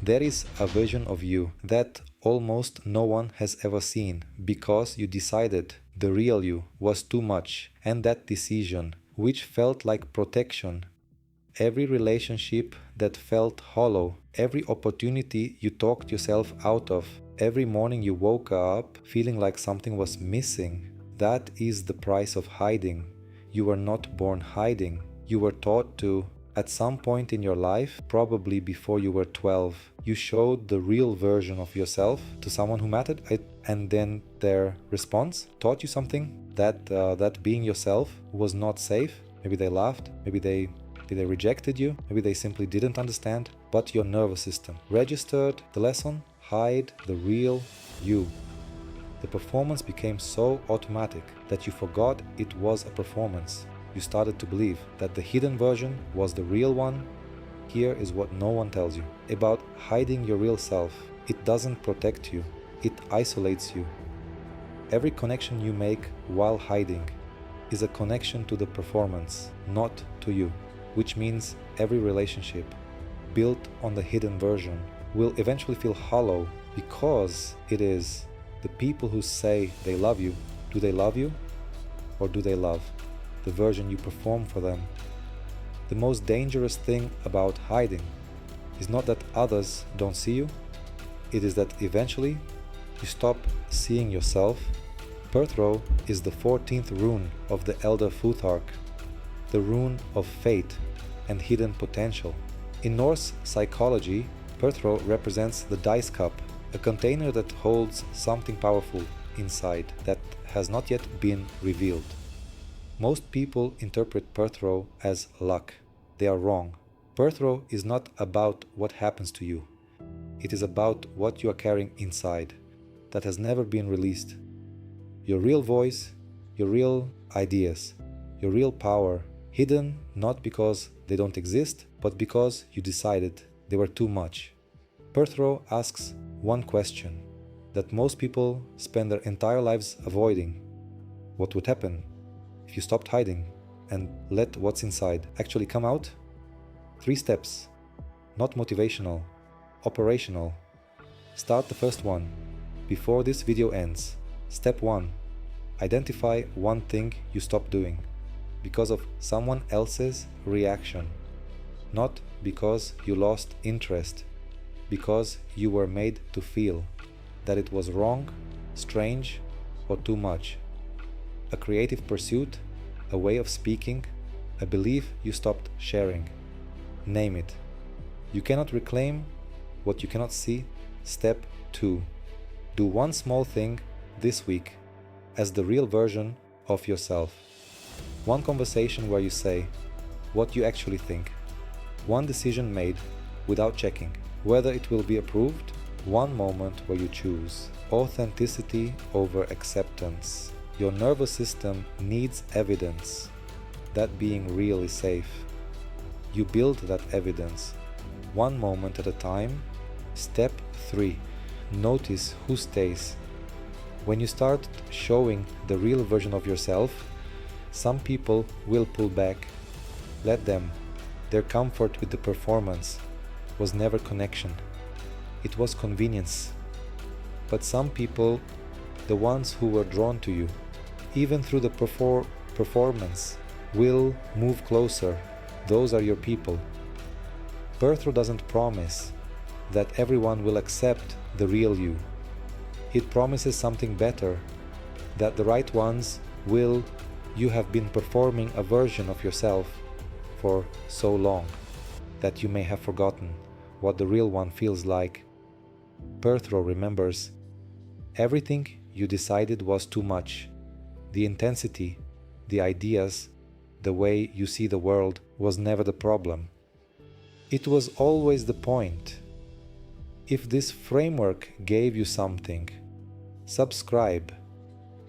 There is a version of you that almost no one has ever seen because you decided the real you was too much, and that decision, which felt like protection, every relationship that felt hollow, every opportunity you talked yourself out of, every morning you woke up feeling like something was missing, that is the price of hiding. You were not born hiding. You were taught to. At some point in your life, probably before you were 12, you showed the real version of yourself to someone who mattered, and then their response taught you something that being yourself was not safe. Maybe they laughed, maybe they rejected you, maybe they simply didn't understand, but your nervous system registered the lesson: hide the real you. The performance became so automatic that you forgot it was a performance. You started to believe that the hidden version was the real one. Here is what no one tells you about hiding your real self. It doesn't protect you, it isolates you. Every connection you make while hiding is a connection to the performance, not to you, which means every relationship built on the hidden version will eventually feel hollow because it is. The people who say they love you, do they love you, or do they love the version you perform for them? The most dangerous thing about hiding is not that others don't see you, it is that eventually you stop seeing yourself. Perthro is the 14th rune of the Elder Futhark, the rune of fate and hidden potential. In Norse psychology, Perthro represents the dice cup, a container that holds something powerful inside that has not yet been revealed. Most people interpret Perthro as luck. They are wrong. Perthro is not about what happens to you. It is about what you are carrying inside that has never been released. Your real voice, your real ideas, your real power, hidden not because they don't exist, but because you decided they were too much. Perthro asks one question that most people spend their entire lives avoiding. What would happen if you stopped hiding and let what's inside actually come out? 3 steps, not motivational, operational. Start the first one before this video ends. Step 1. Identify one thing you stopped doing because of someone else's reaction, not because you lost interest, because you were made to feel that it was wrong, strange, or too much. A creative pursuit, a way of speaking, a belief you stopped sharing. Name it. You cannot reclaim what you cannot see. Step 2. Do one small thing this week as the real version of yourself. One conversation where you say what you actually think. One decision made without checking whether it will be approved. One moment where you choose authenticity over acceptance. Your nervous system needs evidence that being real is safe. You build that evidence, one moment at a time. Step 3. Notice who stays. When you start showing the real version of yourself, some people will pull back. Let them. Their comfort with the performance was never connection. It was convenience. But some people, the ones who were drawn to you, even through the performance, will move closer. Those are your people. Perthro doesn't promise that everyone will accept the real you. It promises something better, that the right ones will. You have been performing a version of yourself for so long that you may have forgotten what the real one feels like. Perthro remembers everything you decided was too much. The intensity, the ideas, the way you see the world was never the problem. It was always the point. If this framework gave you something, subscribe.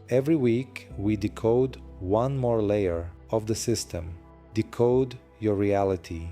Every week we decode one more layer of the system. Decode your reality.